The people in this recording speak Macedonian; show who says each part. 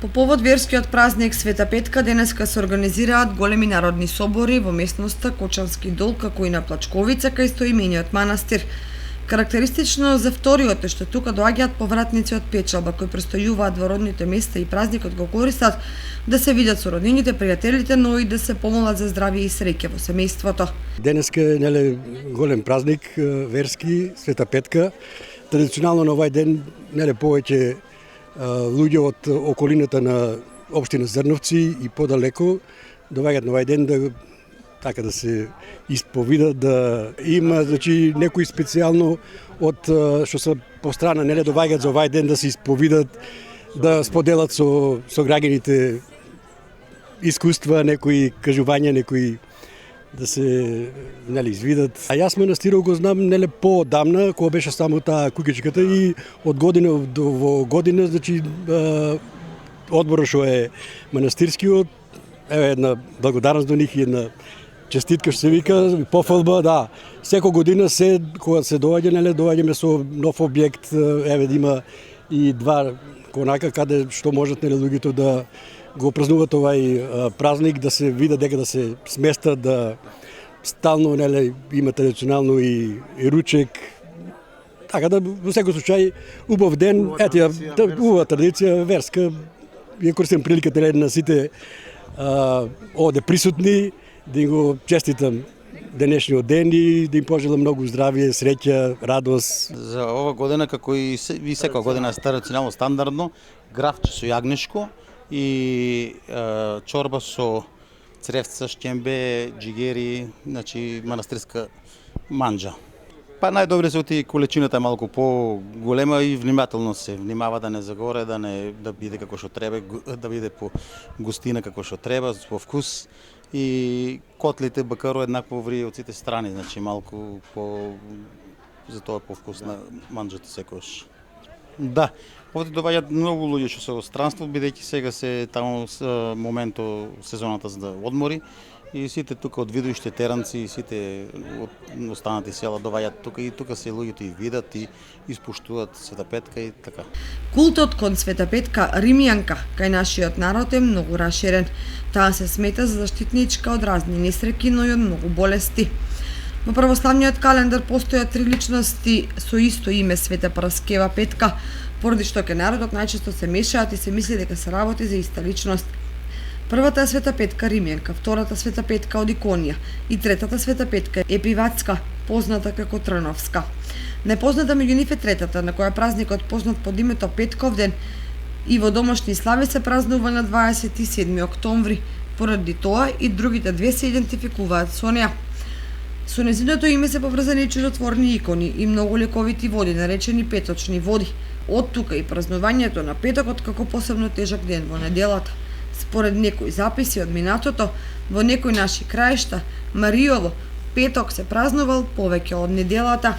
Speaker 1: По повод верскиот празник Света Петка денеска се организираат големи народни собори во местноста Кочански дол, како и на Плачковица, кај стоимениот манастир. Карактеристично за вториот е што тука доаѓаат повратници од печалба кои престојуваат во родните места и празникот го користат да се видат со роднините, пријателите, но и да се помолат за здравје и среќа во семејството.
Speaker 2: Денеска е голем празник верски Света Петка. Традиционално на овај ден повеќе луѓе од околината на општина Зрновци и подалеку доаѓаат на овај ден да се исповидат, да има некои специјално од што се по страна доаѓаат за овај ден да се исповидат, да споделат со граѓаните искуства, некои кажувања, некои да се извидат. А јас манастирот го знам поодамна, кога беше само таа куќичката и од година во година, одборот што е манастирскиот, една благодарност до нив и една честитка што се вика, пофалба, да. Секој година кога се доаѓаме со нов објект, има и два конака каде што можат луѓето да го празнуват овај празник, да се видат дека да се сместат, да стално има традиционално и ручек. Така да во секој случај убав ден, убава традиција верска. Ја користам приликата на сите овде присутни да им го честитам денешниот ден и да им пожелам многу здравје, среќа, радост.
Speaker 3: За ова година, како и секоја година традиционално стандардно, гравче со јагнешко и чорба со цревца, шќембе, джигери, манастирска манџа. Па најдобре се оти количината е малку по-голема и внимателно се внимава да не загоре, да биде како што треба, да биде по густина како што треба, по вкус. И котлите бакаро еднакво врие од сите страни, малку затоа е повкусна манџата секогаш. Да, овде доаѓаат многу луѓе што се во странство, бидејќи сега се таму моментот сезоната за одмори и сите тука од Видоиште, Теранци и сите останати села доаѓаат тука и тука се луѓето и видат и испуштуваат Света Петка и така.
Speaker 1: Култот кон Света Петка Римјанка кај нашиот народ е многу раширен. Таа се смета за заштитничка од разни несреќи, но и од многу болести. Во православниот календар постојат три личности со исто име Света Параскева Петка, поради што кај народот најчесто се мешаат и се мисли дека се работи за иста личност. Првата е Света Петка Римјанка, втората Света Петка од Иконија и третата Света Петка Епиватска, позната како Трновска. Непозната меѓу нив е третата, на која празникот познат под името Петковден и во домашни слави се празнува на 27 октомври. Поради тоа и другите две се идентификуваат со неа. Со нејзиното име се поврзани чудотворни икони и многу лековити води, наречени петочни води. Од тука и празнувањето на петокот како посебно тежок ден во неделата. Според некои записи од минатото, во некои наши краишта, Маријово, петок се празнувал повеќе од неделата.